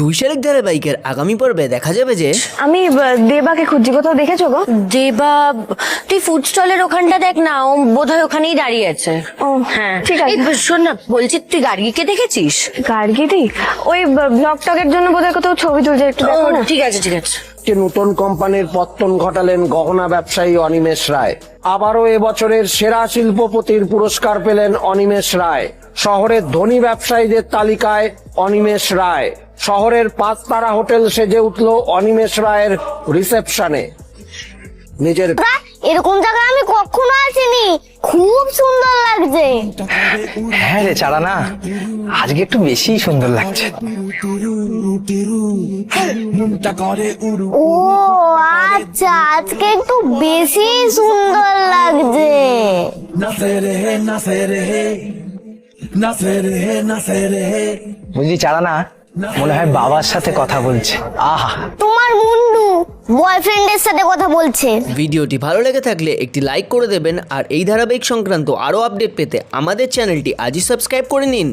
দুই শালিক ধারাবাহিকের আগামী পর্বে দেখা যাবে যে আমি দেবাকে খুঁজছি, কোথাও দেখেছো গো? দেবা, তুই ফুড স্টলের ওখানটা দেখ না, ও বোধহয় ওখানেই দাঁড়িয়ে আছে। ও হ্যাঁ ঠিক আছে। এই শোন না, বলছি তুই গার্গীকে দেখেছিস? গার্গিদি ওই ব্লগ টকের জন্য বোধহয় কোথাও ছবি তুলছে, একটু ও দেখো না। ঠিক আছে ঠিক আছে। একটি নতুন কোম্পানির পত্তন ঘটালেন গহনা ব্যবসায়ী অনিমেষ রায়। আবারও এবছরের সেরা শিল্পপতির পুরস্কার পেলেন অনিমেষ রায়। শহরের ধনী ব্যবসায়ীদের তালিকায় অনিমেষ রায়। শহরের 5 তারা হোটেল সেজে উঠল অনিমেষ রায়ের রিসেপশনে। নিজের এরকম জায়গায় আমি কখনো আসিনি, খুব সুন্দর লাগছে। হ্যাঁ রে চারা না, আজকে একটু বেশি সুন্দর লাগছে। ও আচ্ছা, আজকে একটু বেশি সুন্দর লাগছে। বুঝলি চারা না, মনে হয় বাবার সাথে কথা বলছে। আহা, তোমার মুন্ডু বয়ফ্রেন্ডের সাথে কথা বলছে। ভিডিওটি ভালো লেগে থাকলে একটি লাইক করে দেবেন আর এই ধারাবাহিক সংক্রান্ত আরও আপডেট পেতে আমাদের চ্যানেলটি আজই সাবস্ক্রাইব করে নিন।